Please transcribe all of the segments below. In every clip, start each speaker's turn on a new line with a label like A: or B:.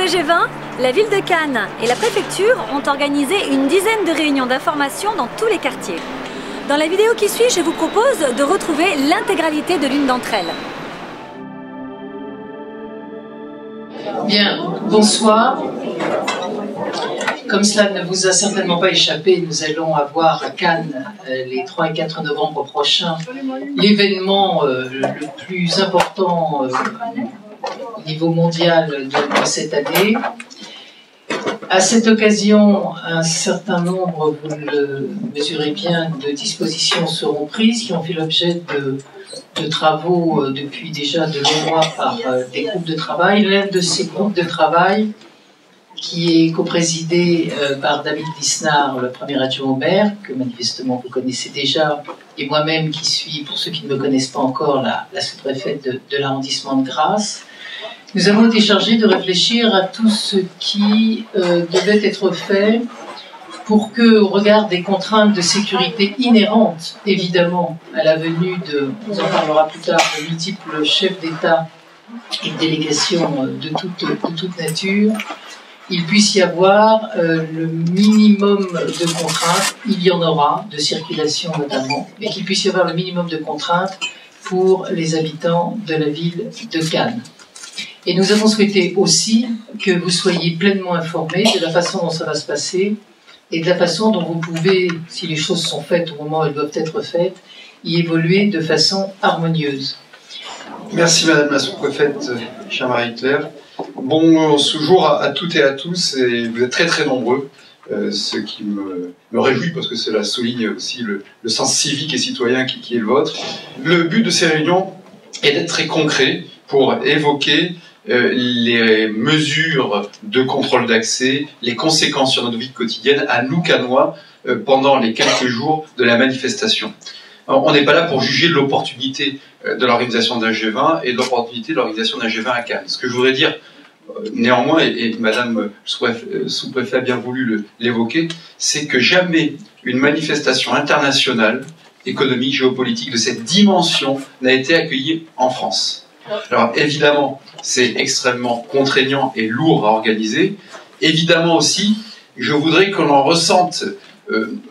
A: G20, la ville de Cannes et la préfecture ont organisé une dizaine de réunions d'information dans tous les quartiers. Dans la vidéo qui suit, je vous propose de retrouver l'intégralité de l'une d'entre elles.
B: Bien, bonsoir. Comme cela ne vous a certainement pas échappé, nous allons avoir à Cannes, les 3 et 4 novembre prochains, l'événement le plus important au niveau mondial de cette année. À cette occasion, un certain nombre, vous le mesurez bien, de dispositions seront prises qui ont fait l'objet de travaux depuis déjà de longs mois par des groupes de travail. L'un de ces groupes de travail, qui est coprésidé par David Lisnard, le premier adjoint au maire, que manifestement vous connaissez déjà, et moi-même qui suis, pour ceux qui ne me connaissent pas encore, la sous-préfète de l'arrondissement de Grasse. Nous avons été chargés de réfléchir à tout ce qui devait être fait pour que, au regard des contraintes de sécurité inhérentes, évidemment, à la venue de, on en parlera plus tard, de multiples chefs d'État et de délégations de toute nature, il puisse y avoir le minimum de contraintes, il y en aura, de circulation notamment, mais qu'il puisse y avoir le minimum de contraintes pour les habitants de la ville de Cannes. Et nous avons souhaité aussi que vous soyez pleinement informés de la façon dont ça va se passer et de la façon dont vous pouvez, si les choses sont faites au moment où elles doivent être faites, y évoluer de façon harmonieuse.
C: Merci Madame la sous-préfète, chère Marie-Claire. Bon jour à toutes et à tous, et vous êtes très très nombreux, ce qui me réjouit parce que cela souligne aussi le sens civique et citoyen qui est le vôtre. Le but de ces réunions est d'être très concret pour évoquer les mesures de contrôle d'accès, les conséquences sur notre vie quotidienne à nous Cannois pendant les quelques jours de la manifestation. Alors, on n'est pas là pour juger de l'opportunité de l'organisation d'un G20 et de l'opportunité de l'organisation d'un G20 à Cannes. Ce que je voudrais dire néanmoins, et Madame sous-préfet a bien voulu l'évoquer, c'est que jamais une manifestation internationale, économique, géopolitique de cette dimension n'a été accueillie en France. Alors évidemment, c'est extrêmement contraignant et lourd à organiser. Évidemment aussi, je voudrais qu'on en ressente,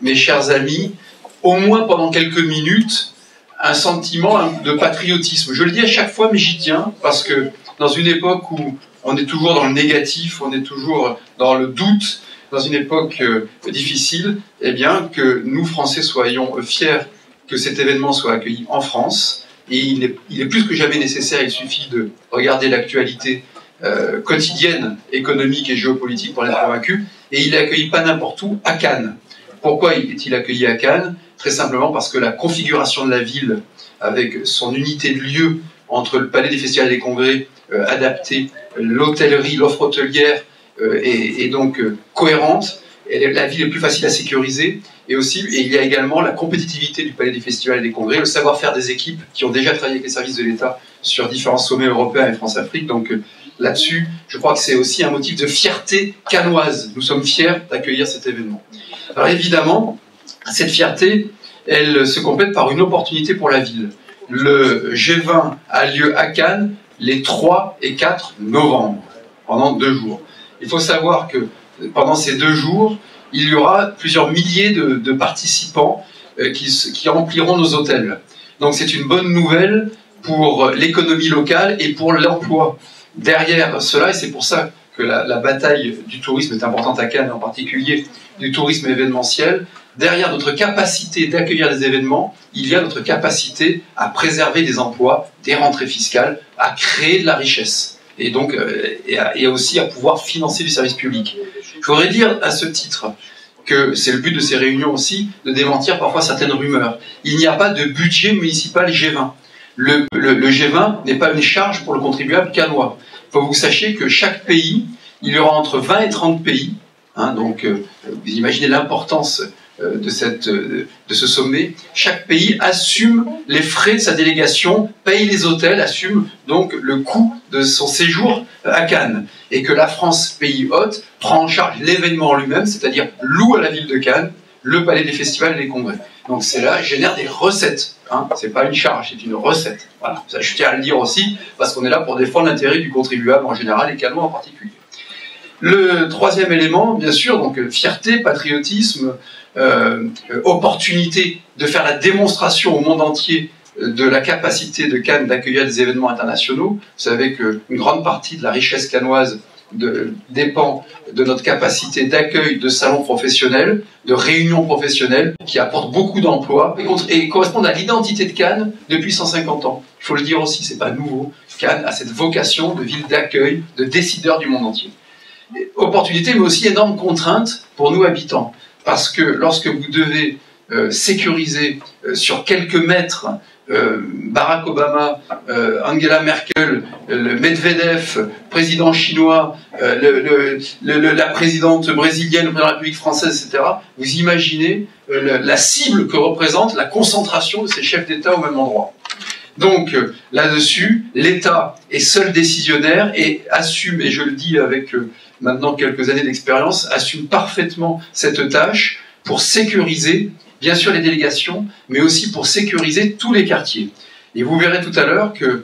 C: mes chers amis, au moins pendant quelques minutes, un sentiment de patriotisme. Je le dis à chaque fois, mais j'y tiens, parce que dans une époque où on est toujours dans le négatif, on est toujours dans le doute, dans une époque difficile, eh bien que nous, Français, soyons fiers que cet événement soit accueilli en France. Et il est plus que jamais nécessaire, il suffit de regarder l'actualité quotidienne, économique et géopolitique pour l'être convaincu. Et il est accueilli pas n'importe où, à Cannes. Pourquoi est-il accueilli à Cannes? Très simplement parce que la configuration de la ville, avec son unité de lieu entre le Palais des Festivals et des Congrès adapté, l'hôtellerie, l'offre hôtelière est donc cohérente. La ville est plus facile à sécuriser. Et il y a également la compétitivité du Palais des Festivals et des Congrès, le savoir-faire des équipes qui ont déjà travaillé avec les services de l'État sur différents sommets européens et France-Afrique. Donc là-dessus, je crois que c'est aussi un motif de fierté cannoise. Nous sommes fiers d'accueillir cet événement. Alors évidemment, cette fierté, elle se complète par une opportunité pour la ville. Le G20 a lieu à Cannes les 3 et 4 novembre, pendant 2 jours. Il faut savoir que pendant ces 2 jours, il y aura plusieurs milliers de participants qui rempliront nos hôtels. Donc c'est une bonne nouvelle pour l'économie locale et pour l'emploi. Derrière cela, et c'est pour ça que la bataille du tourisme est importante à Cannes, en particulier du tourisme événementiel, derrière notre capacité d'accueillir des événements, il y a notre capacité à préserver des emplois, des rentrées fiscales, à créer de la richesse. Et donc, et aussi à pouvoir financer du service public. Je voudrais dire à ce titre que c'est le but de ces réunions aussi, de démentir parfois certaines rumeurs. Il n'y a pas de budget municipal G20. Le G20 n'est pas une charge pour le contribuable cannois. Il faut que vous sachiez que chaque pays, il y aura entre 20 et 30 pays, hein, donc vous imaginez l'importance de ce sommet. Chaque pays assume les frais de sa délégation, paye les hôtels, assume donc le coût de son séjour à Cannes. Et que la France, pays hôte, prend en charge l'événement lui-même, c'est-à-dire loue à la ville de Cannes le Palais des Festivals et des Congrès. Donc cela génère des recettes. Hein. Ce n'est pas une charge, c'est une recette. Voilà. Ça, je tiens à le dire aussi, parce qu'on est là pour défendre l'intérêt du contribuable en général et Cannois en particulier. Le troisième élément, bien sûr, donc fierté, patriotisme, opportunité de faire la démonstration au monde entier de la capacité de Cannes d'accueillir des événements internationaux. Vous savez qu'une grande partie de la richesse cannoise dépend de notre capacité d'accueil de salons professionnels, de réunions professionnelles, qui apportent beaucoup d'emplois et correspondent à l'identité de Cannes depuis 150 ans. Il faut le dire aussi, c'est pas nouveau. Cannes a cette vocation de ville d'accueil, de décideurs du monde entier. Opportunité, mais aussi énorme contrainte pour nous habitants. Parce que lorsque vous devez sécuriser sur quelques mètres Barack Obama, Angela Merkel, le Medvedev, président chinois, la présidente brésilienne, le président de la République française, etc., vous imaginez la cible que représente la concentration de ces chefs d'État au même endroit. Donc là-dessus, l'État est seul décisionnaire et assume, et je le dis avec maintenant quelques années d'expérience, assume parfaitement cette tâche pour sécuriser bien sûr les délégations, mais aussi pour sécuriser tous les quartiers. Et vous verrez tout à l'heure que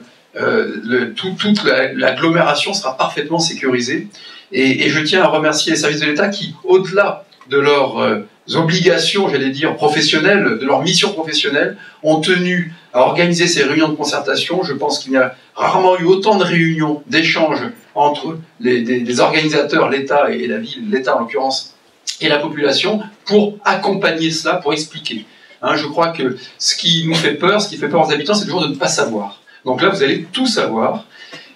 C: toute l'agglomération sera parfaitement sécurisée. Et je tiens à remercier les services de l'État qui, au-delà de leurs obligations, j'allais dire, professionnelles, de leur mission professionnelle, ont tenu à organiser ces réunions de concertation. Je pense qu'il n'y a rarement eu autant de réunions, d'échanges entre les organisateurs, l'État et la ville, l'État en l'occurrence, et la population, pour accompagner cela, pour expliquer. Hein, je crois que ce qui nous fait peur, ce qui fait peur aux habitants, c'est toujours de ne pas savoir. Donc là, vous allez tout savoir.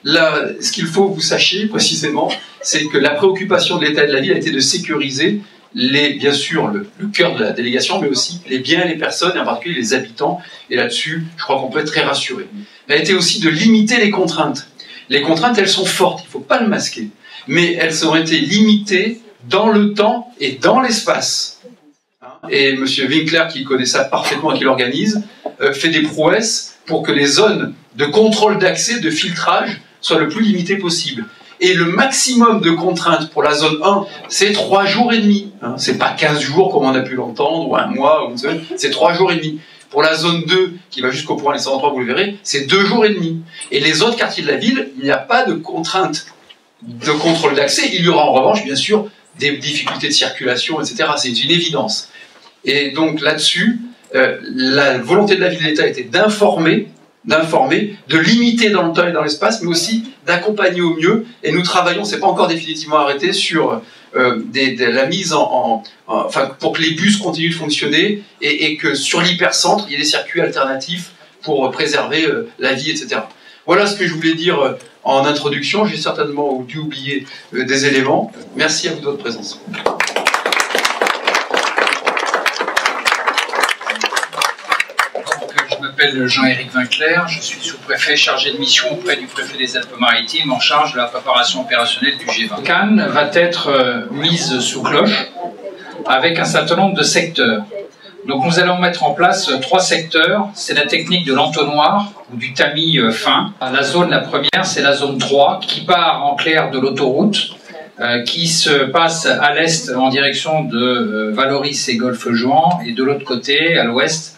C: Là, ce qu'il faut que vous sachiez précisément, c'est que la préoccupation de l'État et de la ville a été de sécuriser bien sûr le cœur de la délégation, mais aussi les biens et les personnes, et en particulier les habitants. Et là-dessus, je crois qu'on peut être très rassuré. Elle a été aussi de limiter les contraintes. Les contraintes, elles sont fortes, il ne faut pas le masquer. Mais elles ont été limitées dans le temps et dans l'espace. Et M. Winkler, qui connaît ça parfaitement et qui l'organise, fait des prouesses pour que les zones de contrôle d'accès, de filtrage, soient le plus limitées possible. Et le maximum de contraintes pour la zone 1, c'est 3 jours et demi. C'est pas 15 jours comme on a pu l'entendre, ou un mois, ou une semaine, c'est 3 jours et demi. Pour la zone 2, qui va jusqu'au point des 103, vous le verrez, c'est 2 jours et demi. Et les autres quartiers de la ville, il n'y a pas de contraintes de contrôle d'accès. Il y aura en revanche, bien sûr, des difficultés de circulation, etc. C'est une évidence. Et donc là-dessus, la volonté de la ville et de l'État était d'informer, de limiter dans le temps et dans l'espace, mais aussi d'accompagner au mieux. Et nous travaillons, c'est pas encore définitivement arrêté, sur la mise enfin, pour que les bus continuent de fonctionner et que sur l'hypercentre, il y ait des circuits alternatifs pour préserver la vie, etc. Voilà ce que je voulais dire en introduction. J'ai certainement dû oublier des éléments. Merci à vous de votre présence.
D: Je m'appelle Jean-Éric Winkler, je suis sous-préfet chargé de mission auprès du préfet des Alpes-Maritimes en charge de la préparation opérationnelle du G20. Cannes va être mise sous cloche avec un certain nombre de secteurs. Donc nous allons mettre en place 3 secteurs. C'est la technique de l'entonnoir ou du tamis fin. La première, c'est la zone 3 qui part en clair de l'autoroute, qui se passe à l'est en direction de Valoris et Golfe-Juan et de l'autre côté, à l'ouest,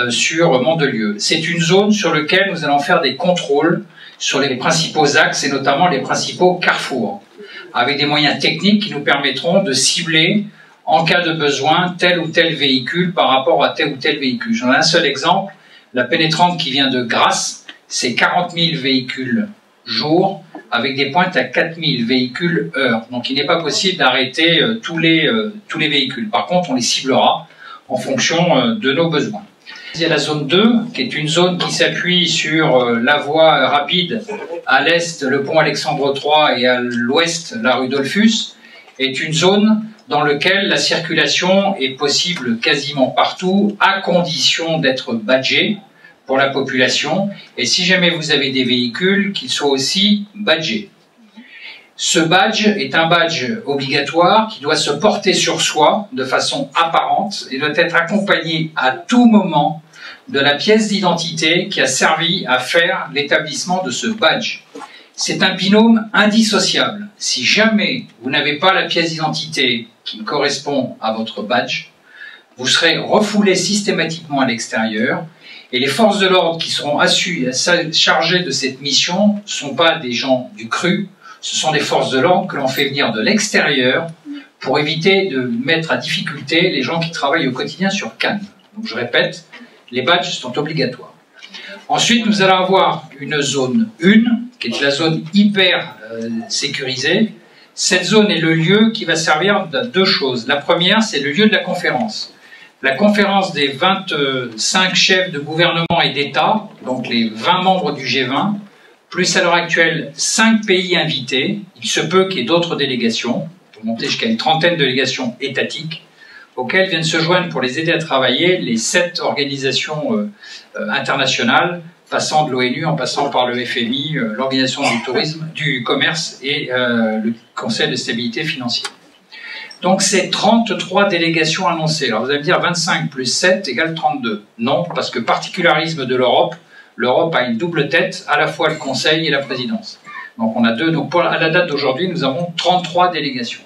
D: sur Mandelieu. C'est une zone sur laquelle nous allons faire des contrôles sur les principaux axes et notamment les principaux carrefours, avec des moyens techniques qui nous permettront de cibler en cas de besoin tel ou tel véhicule par rapport à tel ou tel véhicule. J'en ai un seul exemple, la pénétrante qui vient de Grasse, c'est 40 000 véhicules jour avec des pointes à 4 000 véhicules heure. Donc il n'est pas possible d'arrêter tous les véhicules. Par contre, on les ciblera en fonction de nos besoins. Il y a la zone 2, qui est une zone qui s'appuie sur la voie rapide à l'est, le pont Alexandre III, et à l'ouest, la rue Dollfus, est une zone dans laquelle la circulation est possible quasiment partout, à condition d'être badgé pour la population, et si jamais vous avez des véhicules, qu'ils soient aussi badgés. Ce badge est un badge obligatoire qui doit se porter sur soi de façon apparente et doit être accompagné à tout moment de la pièce d'identité qui a servi à faire l'établissement de ce badge. C'est un binôme indissociable. Si jamais vous n'avez pas la pièce d'identité qui correspond à votre badge, vous serez refoulé systématiquement à l'extérieur et les forces de l'ordre qui seront chargées de cette mission ne sont pas des gens du cru, Ce sont des forces de l'ordre que l'on fait venir de l'extérieur pour éviter de mettre à difficulté les gens qui travaillent au quotidien sur Cannes. Donc je répète, les badges sont obligatoires. Ensuite, nous allons avoir une zone 1, qui est la zone hyper sécurisée. Cette zone est le lieu qui va servir de deux choses. La première, c'est le lieu de la conférence. La conférence des 25 chefs de gouvernement et d'État, donc les 20 membres du G20, plus à l'heure actuelle 5 pays invités. Il se peut qu'il y ait d'autres délégations, pour monter jusqu'à une trentaine de délégations étatiques, auxquelles viennent se joindre pour les aider à travailler les 7 organisations internationales, passant de l'ONU en passant par le FMI, l'Organisation du tourisme, du commerce et le Conseil de stabilité financière. Donc c'est 33 délégations annoncées. Alors vous allez me dire 25 plus 7 égale 32. Non, parce que particularisme de l'Europe, l'Europe a une double tête, à la fois le Conseil et la présidence. Donc on a deux. Donc à la date d'aujourd'hui, nous avons 33 délégations.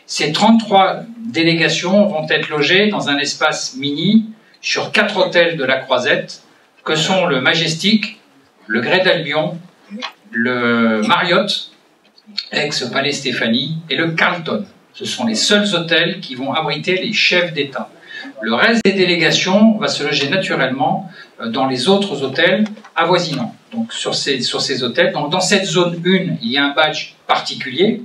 D: Ces 33 délégations vont être logées dans un espace mini sur 4 hôtels de la Croisette, que sont le Majestic, le Grey d'Albion, le Marriott, ex-Palais Stéphanie, et le Carlton. Ce sont les seuls hôtels qui vont abriter les chefs d'État. Le reste des délégations va se loger naturellement dans les autres hôtels avoisinants. Donc sur ces hôtels, donc dans cette zone 1, il y a un badge particulier.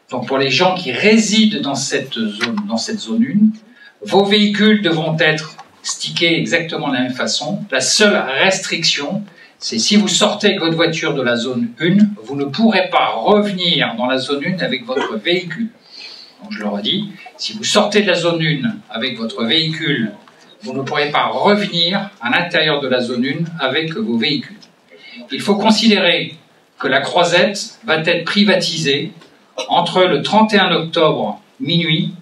D: Donc pour les gens qui résident dans cette zone 1, vos véhicules devront être stickés exactement de la même façon. La seule restriction, c'est si vous sortez avec votre voiture de la zone 1, vous ne pourrez pas revenir dans la zone 1 avec votre véhicule. Donc je le redis, si vous sortez de la zone 1 avec votre véhicule, vous ne pourrez pas revenir à l'intérieur de la zone 1 avec vos véhicules. Il faut considérer que la Croisette va être privatisée entre le 31 octobre minuit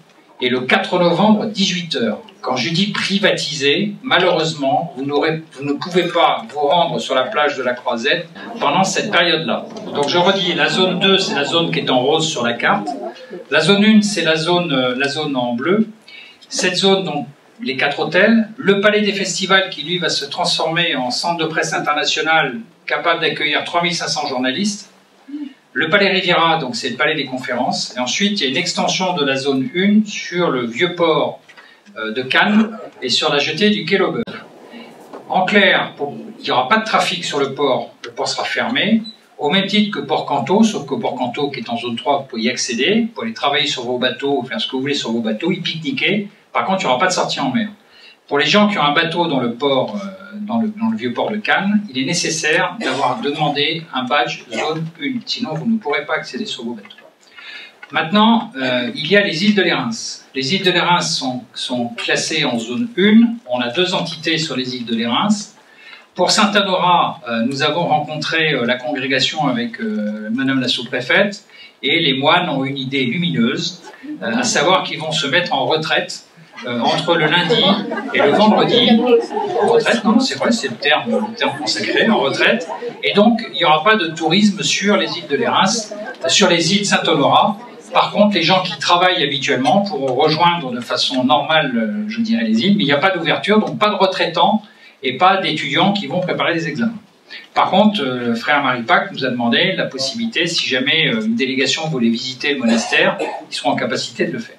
D: et le 4 novembre 18 h. Quand je dis privatisé, malheureusement, vous ne pouvez pas vous rendre sur la plage de la Croisette pendant cette période-là. Donc je redis, la zone 2, c'est la zone qui est en rose sur la carte. La zone 1, c'est la zone en bleu. Cette zone, donc, les 4 hôtels. Le Palais des Festivals qui, lui, va se transformer en centre de presse international capable d'accueillir 3500 journalistes. Le Palais Riviera, donc c'est le Palais des conférences. Et ensuite, il y a une extension de la zone 1 sur le vieux port de Cannes et sur la jetée du Quai Leboeuf. En clair, il n'y aura pas de trafic sur le port sera fermé, au même titre que Port-Canto, sauf que Port-Canto, qui est en zone 3, vous pouvez y accéder, vous pouvez aller travailler sur vos bateaux, faire ce que vous voulez sur vos bateaux, y pique-niquer. Par contre, il n'y aura pas de sortie en mer. Pour les gens qui ont un bateau dans le port, dans le vieux port de Cannes, il est nécessaire de demander un badge zone 1, sinon vous ne pourrez pas accéder sur vos bateaux. Maintenant, il y a les îles de Lérins. Les îles de Lérins sont classées en zone 1. On a 2 entités sur les îles de Lérins. Pour Saint-Honorat, nous avons rencontré la congrégation avec Madame la sous-préfète et les moines ont une idée lumineuse, à savoir qu'ils vont se mettre en retraite entre le lundi et le vendredi. En retraite, non, c'est vrai, c'est le terme consacré, en retraite. Et donc, il n'y aura pas de tourisme sur les îles de Lérins, sur les îles Saint-Honorat. Par contre, les gens qui travaillent habituellement pourront rejoindre de façon normale, je dirais, les îles, mais il n'y a pas d'ouverture, donc pas de retraitants et pas d'étudiants qui vont préparer des examens. Par contre, frère Maripac nous a demandé la possibilité, si jamais une délégation voulait visiter le monastère, ils seront en capacité de le faire.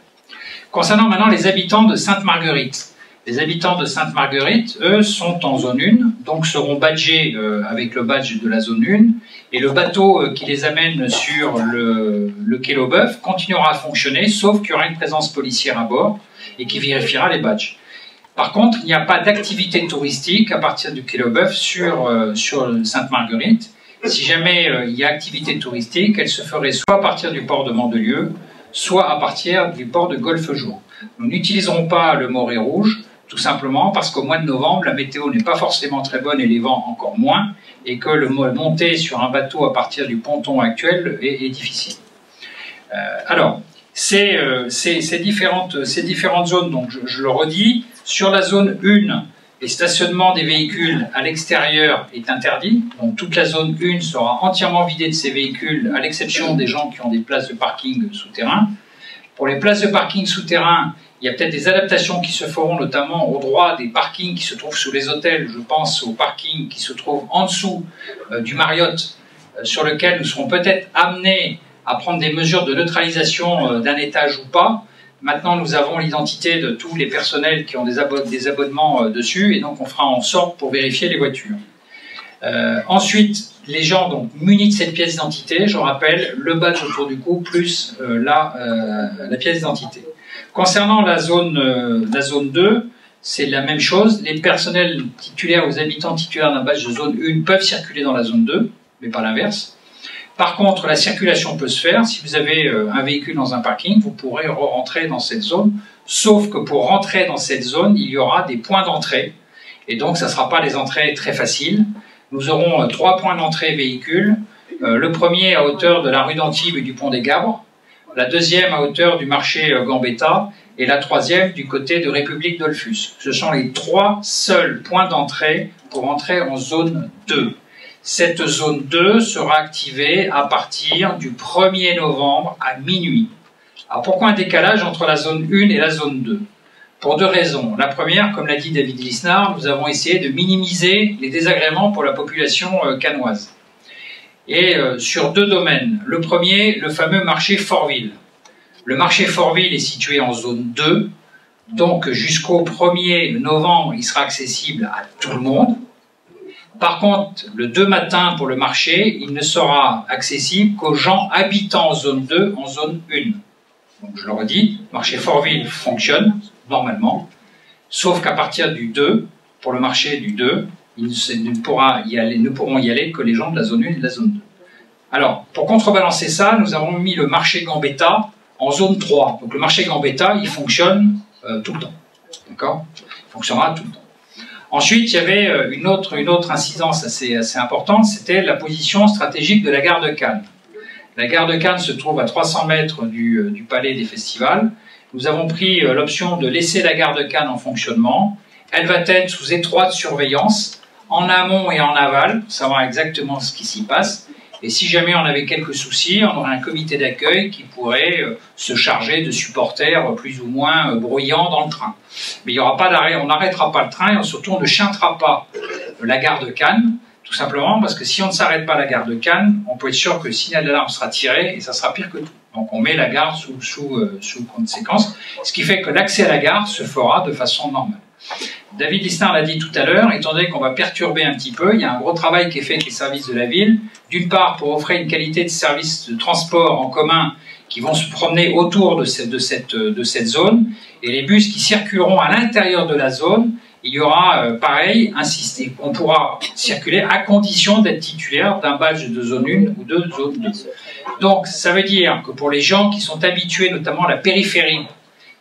D: Concernant maintenant les habitants de Sainte-Marguerite. Les habitants de Sainte-Marguerite, eux, sont en zone 1, donc seront badgés avec le badge de la zone 1, et le bateau qui les amène sur le Quai Leboeuf continuera à fonctionner, sauf qu'il y aura une présence policière à bord et qui vérifiera les badges. Par contre, il n'y a pas d'activité touristique à partir du Quai Leboeuf sur Sainte-Marguerite. Si jamais il y a activité touristique, elle se ferait soit à partir du port de Mandelieu, soit à partir du port de Golfe-Jour. Nous n'utiliserons pas le Morée Rouge, tout simplement parce qu'au mois de novembre, la météo n'est pas forcément très bonne et les vents encore moins, et que monter sur un bateau à partir du ponton actuel est difficile. Alors, ces différentes zones, donc je le redis, sur la zone 1, les stationnements des véhicules à l'extérieur est interdit, donc toute la zone 1 sera entièrement vidée de ces véhicules, à l'exception des gens qui ont des places de parking souterrain. Pour les places de parking souterrain, il y a peut-être des adaptations qui se feront, notamment au droit des parkings qui se trouvent sous les hôtels. Je pense aux parkings qui se trouvent en dessous du Marriott, sur lequel nous serons peut-être amenés à prendre des mesures de neutralisation d'un étage ou pas. Maintenant, nous avons l'identité de tous les personnels qui ont des abonnements dessus, et donc on fera en sorte pour vérifier les voitures. Ensuite, les gens donc munis de cette pièce d'identité, je rappelle, le badge autour du cou plus la pièce d'identité. Concernant la zone 2, c'est la même chose. Les personnels titulaires, aux habitants titulaires d'un badge de zone 1 peuvent circuler dans la zone 2, mais pas l'inverse. Par contre, la circulation peut se faire. Si vous avez un véhicule dans un parking, vous pourrez rentrer dans cette zone, sauf que pour rentrer dans cette zone, il y aura des points d'entrée. Et donc, ça ne sera pas des entrées très faciles. Nous aurons 3 points d'entrée véhicules. Le premier à hauteur de la rue d'Antibes et du pont des Gabres. La deuxième à hauteur du marché Gambetta. Et la troisième du côté de République Dollfus. Ce sont les 3 seuls points d'entrée pour entrer en zone 2. Cette zone 2 sera activée à partir du 1er novembre à minuit. Alors pourquoi un décalage entre la zone 1 et la zone 2? Pour 2 raisons. La première, comme l'a dit David Lisnard, nous avons essayé de minimiser les désagréments pour la population cannoise. Et sur 2 domaines. Le premier, le fameux marché Fortville. Le marché Fortville est situé en zone 2, donc jusqu'au 1er novembre, il sera accessible à tout le monde. Par contre, le 2 matin pour le marché, il ne sera accessible qu'aux gens habitant en zone 2, en zone 1. Donc je le redis, le marché Fortville fonctionne normalement, sauf qu'à partir du 2, pour le marché du 2, ne pourront y aller que les gens de la zone 1 et de la zone 2. Alors, pour contrebalancer ça, nous avons mis le marché Gambetta en zone 3. Donc le marché Gambetta, il fonctionne tout le temps. D'accord ? Il fonctionnera tout le temps. Ensuite, il y avait une autre incidence assez importante, c'était la position stratégique de la gare de Cannes. La gare de Cannes se trouve à 300 mètres du palais des festivals. Nous avons pris l'option de laisser la gare de Cannes en fonctionnement. Elle va être sous étroite surveillance, en amont et en aval, pour savoir exactement ce qui s'y passe. Et si jamais on avait quelques soucis, on aurait un comité d'accueil qui pourrait se charger de supporters plus ou moins bruyants dans le train. Mais il n'y aura pas d'arrêt, on n'arrêtera pas le train et surtout on ne chantera pas la gare de Cannes, tout simplement parce que si on ne s'arrête pas à la gare de Cannes, on peut être sûr que le signal d'alarme sera tiré et ça sera pire que tout. Donc on met la gare sous conséquence, ce qui fait que l'accès à la gare se fera de façon normale. David Lisnard l'a dit tout à l'heure, étant donné qu'on va perturber un petit peu, il y a un gros travail qui est fait avec les services de la ville, d'une part pour offrir une qualité de service de transport en commun qui vont se promener autour de cette zone, et les bus qui circuleront à l'intérieur de la zone, il y aura pareil, insisté, on pourra circuler à condition d'être titulaire d'un badge de zone 1 ou de zone 2. Donc ça veut dire que pour les gens qui sont habitués, notamment à la périphérie,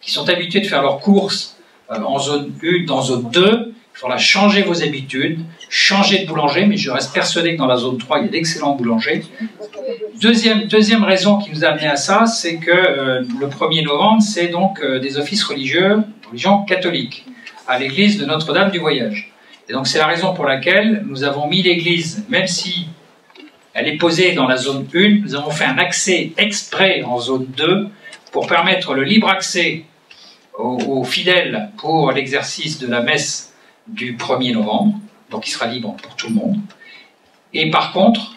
D: qui sont habitués de faire leurs courses en zone 1, dans zone 2, il faudra changer vos habitudes, changer de boulanger, mais je reste persuadé que dans la zone 3, il y a d'excellents boulangers. Deuxième raison qui nous a amené à ça, c'est que le 1er novembre, c'est donc des offices religieux pour les gens catholiques, à l'église de Notre-Dame du Voyage. Et donc c'est la raison pour laquelle nous avons mis l'église, même si elle est posée dans la zone 1, nous avons fait un accès exprès en zone 2 pour permettre le libre accès aux fidèles pour l'exercice de la messe du 1er novembre, donc il sera libre pour tout le monde. Et par contre,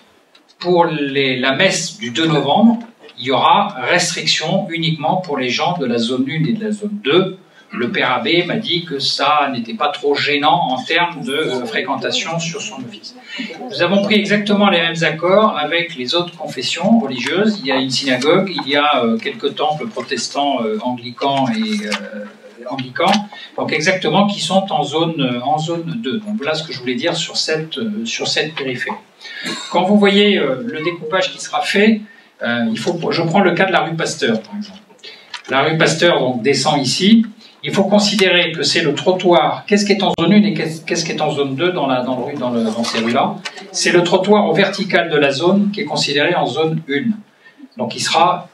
D: pour la messe du 2 novembre, il y aura restriction uniquement pour les gens de la zone 1 et de la zone 2. Le père abbé m'a dit que ça n'était pas trop gênant en termes de fréquentation sur son office. Nous avons pris exactement les mêmes accords avec les autres confessions religieuses. Il y a une synagogue, il y a quelques temples protestants anglicans et anglicans, donc exactement qui sont en zone 2. Donc voilà ce que je voulais dire sur cette périphérie. Quand vous voyez le découpage qui sera fait, je prends le cas de la rue Pasteur, par exemple. La rue Pasteur donc, descend ici. Il faut considérer que c'est le trottoir. Qu'est-ce qui est en zone 1 et qu'est-ce qui est en zone 2 dans ces rues-là? C'est le trottoir au vertical de la zone qui est considéré en zone 1. Donc il sera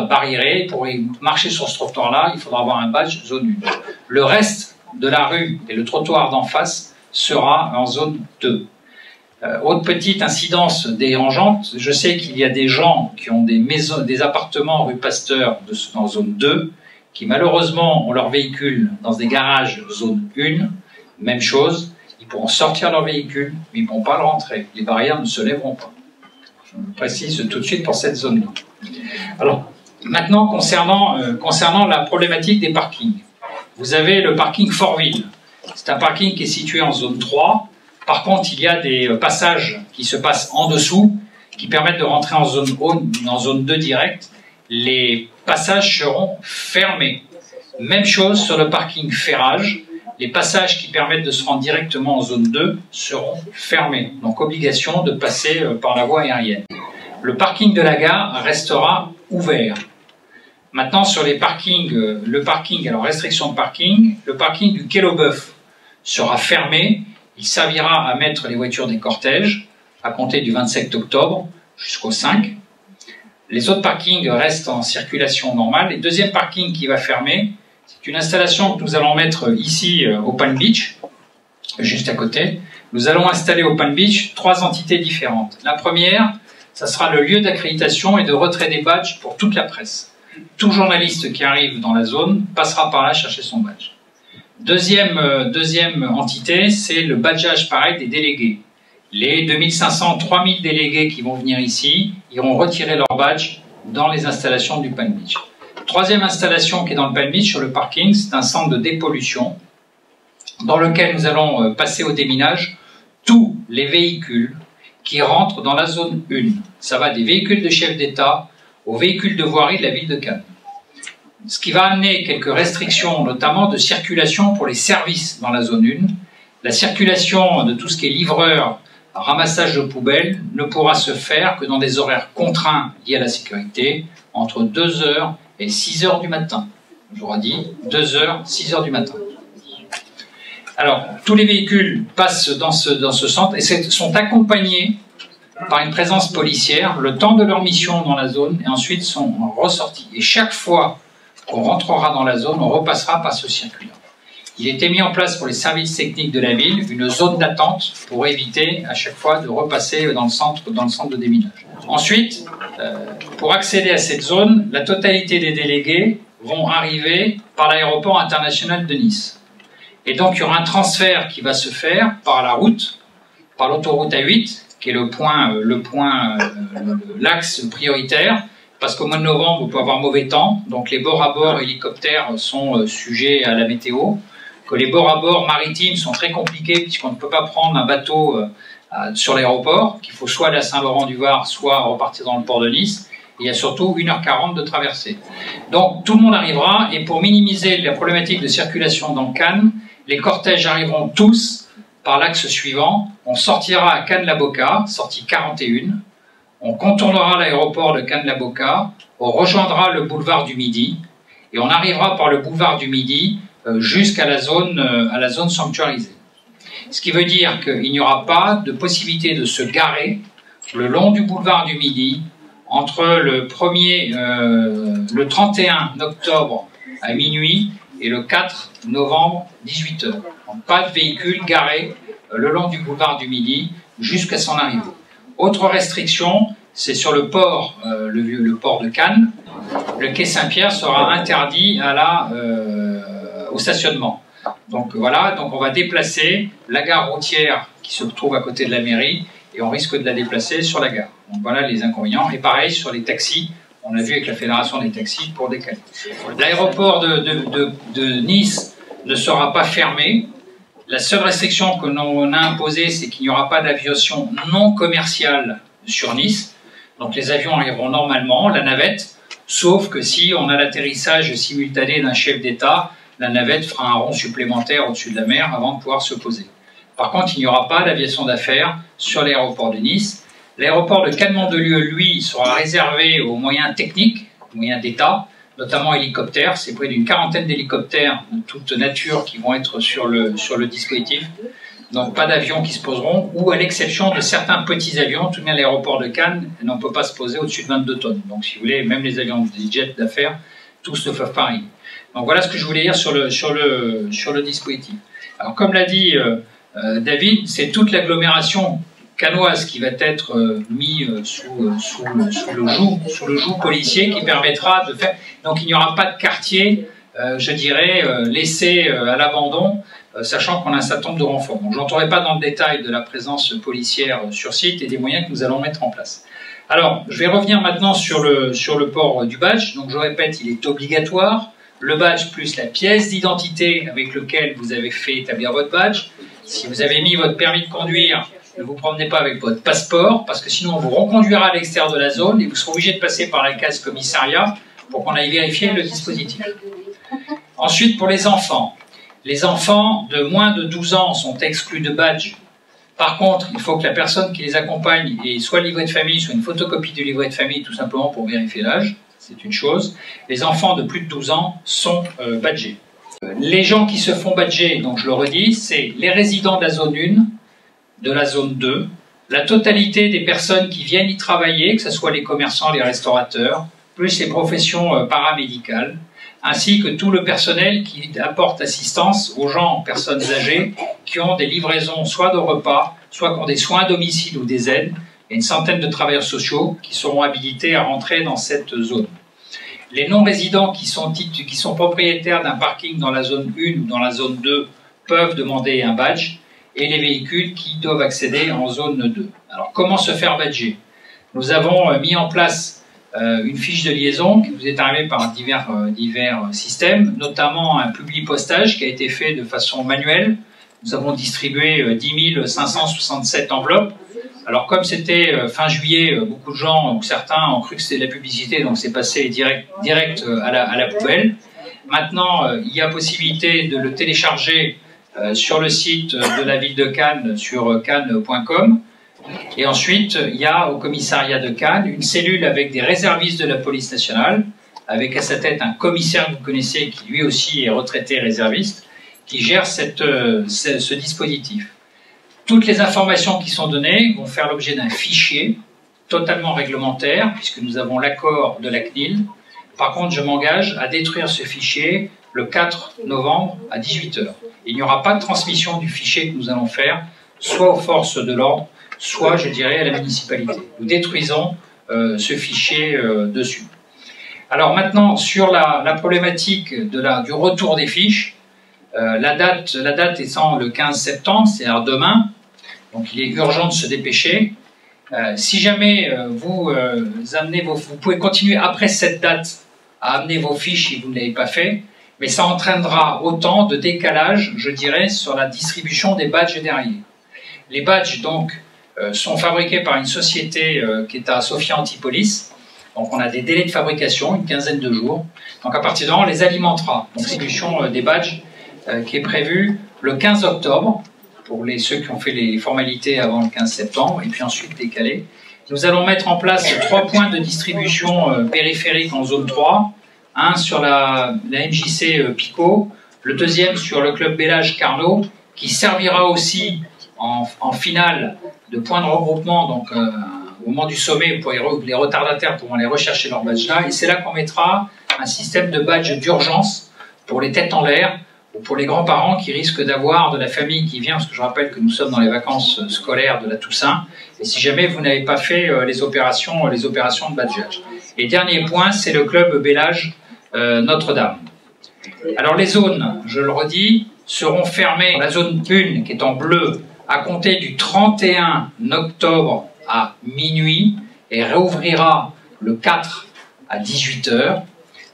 D: barriéré. Pour marcher sur ce trottoir-là, il faudra avoir un badge zone 1. Le reste de la rue et le trottoir d'en face sera en zone 2. Autre petite incidence dérangeante, je sais qu'il y a des gens qui ont des appartements rue Pasteur en zone 2, qui malheureusement ont leur véhicule dans des garages zone 1, même chose, ils pourront sortir leur véhicule, mais ils ne pourront pas le rentrer. Les barrières ne se lèveront pas. Je le précise tout de suite pour cette zone-là. Alors, maintenant, concernant la problématique des parkings. Vous avez le parking Fortville. C'est un parking qui est situé en zone 3. Par contre, il y a des passages qui se passent en dessous, qui permettent de rentrer en zone 2 direct. Les passages seront fermés. Même chose sur le parking Ferrage. Les passages qui permettent de se rendre directement en zone 2 seront fermés. Donc, obligation de passer par la voie aérienne. Le parking de la gare restera ouvert. Maintenant, sur les parkings, alors restriction de parking, le parking du Quai Laubeuf sera fermé. Il servira à mettre les voitures des cortèges à compter du 27 octobre jusqu'au 5. Les autres parkings restent en circulation normale. Le deuxième parking qui va fermer, c'est une installation que nous allons mettre ici au Palm Beach, juste à côté. Nous allons installer au Palm Beach 3 entités différentes. La première, ça sera le lieu d'accréditation et de retrait des badges pour toute la presse. Tout journaliste qui arrive dans la zone passera par là chercher son badge. Deuxième entité, c'est le badgeage pareil des délégués. Les 2500, 3000 délégués qui vont venir ici iront retirer leur badge dans les installations du Palm Beach. Troisième installation qui est dans le Palm Beach, sur le parking, c'est un centre de dépollution dans lequel nous allons passer au déminage tous les véhicules qui rentrent dans la zone 1. Ça va des véhicules de chef d'État aux véhicules de voirie de la ville de Cannes. Ce qui va amener quelques restrictions, notamment de circulation pour les services dans la zone 1. La circulation de tout ce qui est livreur, ramassage de poubelles, ne pourra se faire que dans des horaires contraints liés à la sécurité, entre 2h et 6h du matin. J'aurais dit 2h, 6h du matin. Alors, tous les véhicules passent dans ce centre et sont accompagnés par une présence policière le temps de leur mission dans la zone et ensuite sont ressortis. Et chaque fois qu'on rentrera dans la zone, on repassera par ce circuit-là. Il était mis en place pour les services techniques de la ville une zone d'attente pour éviter à chaque fois de repasser dans le centre de déminage. Ensuite, pour accéder à cette zone, la totalité des délégués vont arriver par l'aéroport international de Nice. Et donc, il y aura un transfert qui va se faire par la route, par l'autoroute A8, qui est l'axe prioritaire, parce qu'au mois de novembre, vous pouvez avoir mauvais temps, donc les bords à bord hélicoptères sont sujets à la météo, que les bords à bord maritimes sont très compliqués puisqu'on ne peut pas prendre un bateau sur l'aéroport, qu'il faut soit aller à Saint-Laurent-du-Var, soit repartir dans le port de Nice. Et il y a surtout 1h40 de traversée. Donc tout le monde arrivera, et pour minimiser la problématique de circulation dans Cannes, les cortèges arriveront tous par l'axe suivant. On sortira à Cannes-la-Boca, sortie 41. On contournera l'aéroport de Cannes-la-Boca, on rejoindra le boulevard du Midi, et on arrivera par le boulevard du Midi jusqu'à la zone sanctuarisée. Ce qui veut dire qu'il n'y aura pas de possibilité de se garer le long du boulevard du Midi entre le 31 octobre à minuit et le 4 novembre 18h. Donc pas de véhicules garés le long du boulevard du Midi jusqu'à son arrivée. Autre restriction, c'est sur le port, le port de Cannes. Le quai Saint-Pierre sera interdit au stationnement. Donc voilà, donc on va déplacer la gare routière qui se trouve à côté de la mairie et on risque de la déplacer sur la gare. Donc voilà les inconvénients. Et pareil sur les taxis, on a vu avec la Fédération des taxis pour décaler. L'aéroport de Nice ne sera pas fermé. La seule restriction que l'on a imposée, c'est qu'il n'y aura pas d'aviation non commerciale sur Nice. Donc les avions arriveront normalement, la navette, sauf que si on a l'atterrissage simultané d'un chef d'État, la navette fera un rond supplémentaire au-dessus de la mer avant de pouvoir se poser. Par contre, il n'y aura pas d'aviation d'affaires sur l'aéroport de Nice. L'aéroport de Cannes-Mandelieu, lui, sera réservé aux moyens techniques, aux moyens d'État, notamment hélicoptères. C'est près d'une quarantaine d'hélicoptères de toute nature qui vont être sur le dispositif. Donc pas d'avions qui se poseront, ou à l'exception de certains petits avions, tout de même l'aéroport de Cannes n'en peut pas se poser au-dessus de 22 tonnes. Donc si vous voulez, même les avions des jets d'affaires, tous ne peuvent pas arriver. Donc voilà ce que je voulais dire sur le dispositif. Alors comme l'a dit David, c'est toute l'agglomération cannoise qui va être mis sous le joug policier qui permettra de faire... Donc il n'y aura pas de quartier, je dirais, laissé à l'abandon, sachant qu'on a un certain nombre de renforts. Donc, je n'entrerai pas dans le détail de la présence policière sur site et des moyens que nous allons mettre en place. Alors, je vais revenir maintenant sur le port du badge. Donc, je répète, il est obligatoire. Le badge plus la pièce d'identité avec laquelle vous avez fait établir votre badge. Si vous avez mis votre permis de conduire, ne vous promenez pas avec votre passeport, parce que sinon on vous reconduira à l'extérieur de la zone et vous serez obligé de passer par la case commissariat pour qu'on aille vérifier le dispositif. Ensuite, pour les enfants de moins de 12 ans sont exclus de badge. Par contre, il faut que la personne qui les accompagne ait soit le livret de famille, soit une photocopie du livret de famille, tout simplement pour vérifier l'âge. C'est une chose. Les enfants de plus de 12 ans sont badgés. Les gens qui se font badger, donc je le redis, c'est les résidents de la zone 1, de la zone 2, la totalité des personnes qui viennent y travailler, que ce soit les commerçants, les restaurateurs, plus les professions paramédicales, ainsi que tout le personnel qui apporte assistance aux gens, personnes âgées, qui ont des livraisons soit de repas, soit qui ont des soins à domicile ou des aides, et une centaine de travailleurs sociaux qui seront habilités à rentrer dans cette zone. Les non-résidents qui sont propriétaires d'un parking dans la zone 1 ou dans la zone 2 peuvent demander un badge, et les véhicules qui doivent accéder en zone 2. Alors, comment se faire badger? Nous avons mis en place une fiche de liaison qui vous est arrivée par divers systèmes, notamment un publipostage qui a été fait de façon manuelle. Nous avons distribué 10 567 enveloppes. Alors, comme c'était fin juillet, beaucoup de gens, ou certains, ont cru que c'était de la publicité, donc c'est passé direct à la poubelle. Maintenant, il y a possibilité de le télécharger sur le site de la ville de Cannes, sur cannes.com. Et ensuite, il y a au commissariat de Cannes une cellule avec des réservistes de la police nationale, avec à sa tête un commissaire que vous connaissez, qui lui aussi est retraité réserviste, qui gère ce dispositif. Toutes les informations qui sont données vont faire l'objet d'un fichier totalement réglementaire, puisque nous avons l'accord de la CNIL. Par contre, je m'engage à détruire ce fichier le 4 novembre à 18 h. Il n'y aura pas de transmission du fichier que nous allons faire, soit aux forces de l'ordre, soit, je dirais, à la municipalité. Nous détruisons ce fichier dessus. Alors maintenant, sur la problématique du retour des fiches, la date étant le 15 septembre, c'est-à-dire demain, donc il est urgent de se dépêcher. Si jamais vous pouvez continuer après cette date à amener vos fiches si vous ne l'avez pas fait, mais ça entraînera autant de décalage, je dirais, sur la distribution des badges derrière. Les badges, donc, sont fabriqués par une société qui est à Sophia Antipolis. Donc, on a des délais de fabrication, une quinzaine de jours. Donc, à partir de là, on les alimentera. La distribution des badges qui est prévue le 15 octobre, pour ceux qui ont fait les formalités avant le 15 septembre, et puis ensuite décalé. Nous allons mettre en place 3 points de distribution périphériques en zone 3. Un sur la MJC Pico, le deuxième sur le club Bellage Carnot, qui servira aussi en finale de point de regroupement, donc au moment du sommet, pour les retardataires pourront aller rechercher leur badge là, et c'est là qu'on mettra un système de badge d'urgence pour les têtes en l'air, ou pour les grands-parents qui risquent d'avoir de la famille qui vient, parce que je rappelle que nous sommes dans les vacances scolaires de la Toussaint, et si jamais vous n'avez pas fait les opérations de badgeage. Et dernier point, c'est le club Bellage Notre-Dame. Alors les zones, je le redis, seront fermées. La zone 1, qui est en bleu, à compter du 31 octobre à minuit, et réouvrira le 4 à 18 h.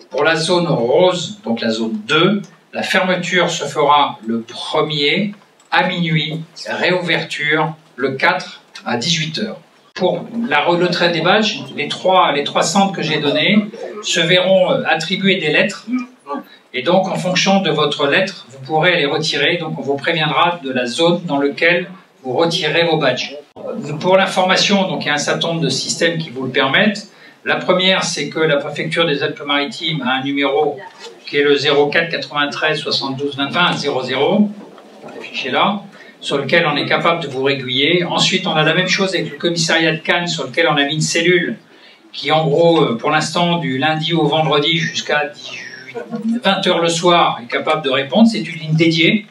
D: Pour la zone rose, donc la zone 2, la fermeture se fera le 1er à minuit, réouverture le 4 à 18 h. Pour le trait des badges, les trois centres que j'ai donnés se verront attribuer des lettres. Et donc, en fonction de votre lettre, vous pourrez les retirer. Donc, on vous préviendra de la zone dans laquelle vous retirez vos badges. Pour l'information, donc il y a un certain nombre de systèmes qui vous le permettent. La première, c'est que la préfecture des Alpes-Maritimes a un numéro qui est le 04 93 72 21 00, affiché là, sur lequel on est capable de vous réguiller. Ensuite, on a la même chose avec le commissariat de Cannes, sur lequel on a mis une cellule qui, en gros, pour l'instant, du lundi au vendredi jusqu'à 20 h le soir, est capable de répondre. C'est une ligne dédiée,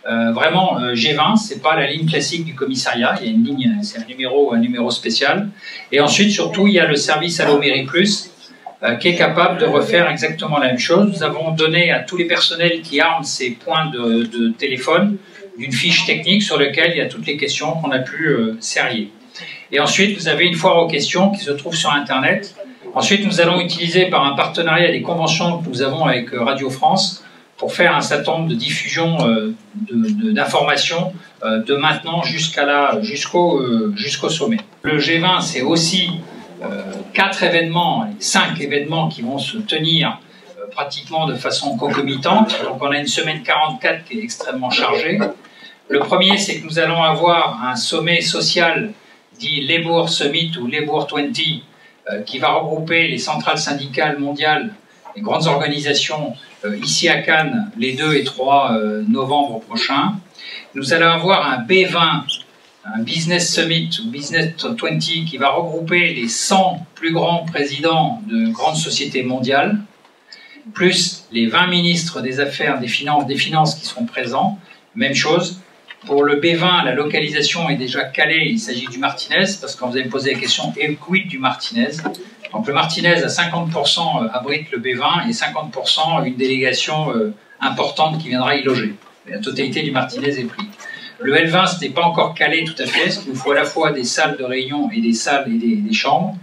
D: vraiment G20, c'est pas la ligne classique du commissariat, il y a une ligne, c'est un numéro spécial. Et ensuite, surtout, il y a le service Allo Mairie Plus, qui est capable de refaire exactement la même chose. Nous avons donné à tous les personnels qui arment ces points de téléphone une fiche technique sur laquelle il y a toutes les questions qu'on a pu serrer. Et ensuite, vous avez une foire aux questions qui se trouve sur Internet. Ensuite, nous allons utiliser par un partenariat des conventions que nous avons avec Radio France pour faire un certain nombre de diffusions d'informations de maintenant jusqu'au sommet. Le G20, c'est aussi 5 événements qui vont se tenir pratiquement de façon concomitante. Donc on a une semaine 44 qui est extrêmement chargée. Le premier, c'est que nous allons avoir un sommet social dit Labour Summit ou Labour 20 qui va regrouper les centrales syndicales mondiales, les grandes organisations ici à Cannes les 2 et 3 novembre prochains. Nous allons avoir un B20, un Business Summit ou Business 20 qui va regrouper les 100 plus grands présidents de grandes sociétés mondiales, plus les 20 ministres des Affaires, des Finances qui seront présents. Même chose. Pour le B20, la localisation est déjà calée, il s'agit du Martinez, parce que quand vous avez posé la question, et quid du Martinez? Donc le Martinez à 50% abrite le B20 et 50% une délégation importante qui viendra y loger. La totalité du Martinez est prise. Le L20, ce n'est pas encore calé tout à fait, parce qu'il nous faut à la fois des salles de réunion et des salles et des chambres.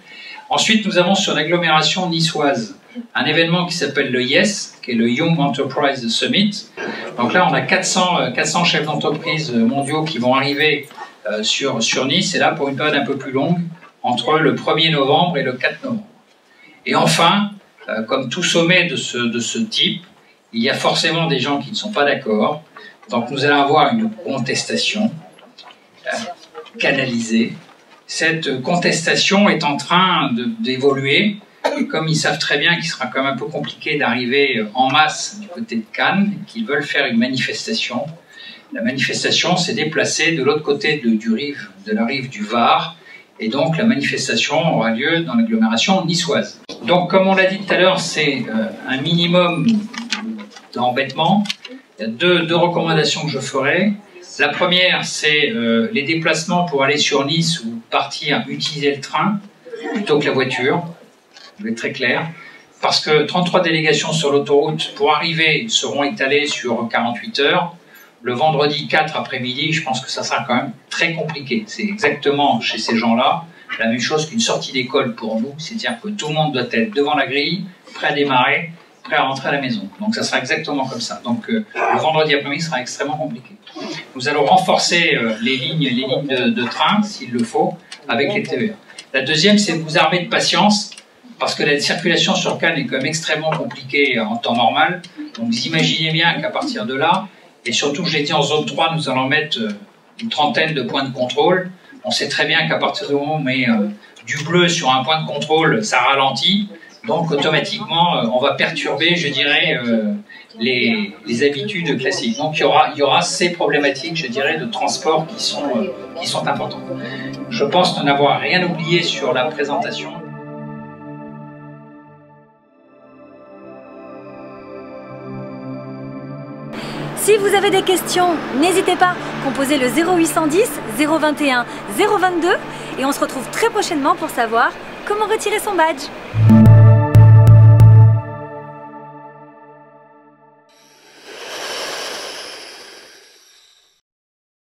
D: Ensuite, nous avons sur l'agglomération niçoise un événement qui s'appelle le YES, qui est le Young Enterprise Summit. Donc là, on a 400 chefs d'entreprise mondiaux qui vont arriver sur Nice, et là pour une période un peu plus longue, entre le 1er novembre et le 4 novembre. Et enfin, comme tout sommet de ce type, il y a forcément des gens qui ne sont pas d'accord. Donc nous allons avoir une contestation canalisée. Cette contestation est en train d'évoluer. Et comme ils savent très bien qu'il sera quand même un peu compliqué d'arriver en masse du côté de Cannes, qu'ils veulent faire une manifestation, la manifestation s'est déplacée de l'autre côté de la rive du Var, et donc la manifestation aura lieu dans l'agglomération niçoise. Donc comme on l'a dit tout à l'heure, c'est un minimum d'embêtement. Il y a deux recommandations que je ferai. La première, c'est les déplacements pour aller sur Nice ou partir utiliser le train plutôt que la voiture. Je vais être très clair, parce que 33 délégations sur l'autoroute pour arriver seront étalées sur 48 heures. Le vendredi 4 après-midi, je pense que ça sera quand même très compliqué. C'est exactement chez ces gens-là la même chose qu'une sortie d'école pour nous, c'est-à-dire que tout le monde doit être devant la grille, prêt à démarrer, prêt à rentrer à la maison. Donc ça sera exactement comme ça. Donc le vendredi après-midi sera extrêmement compliqué. Nous allons renforcer les lignes de train, s'il le faut, avec les TER. La deuxième, c'est de vous armer de patience, parce que la circulation sur Cannes est quand même extrêmement compliquée en temps normal. Donc vous imaginez bien qu'à partir de là, et surtout je l'ai dit en zone 3, nous allons mettre une trentaine de points de contrôle. On sait très bien qu'à partir du moment où on met du bleu sur un point de contrôle, ça ralentit. Donc automatiquement, on va perturber, je dirais, les habitudes classiques. Donc il y aura ces problématiques, je dirais, de transport qui sont importantes. Je pense ne n'avoir rien oublié sur la présentation.
A: Si vous avez des questions, n'hésitez pas, composez le 0810 021 022 et on se retrouve très prochainement pour savoir comment retirer son badge.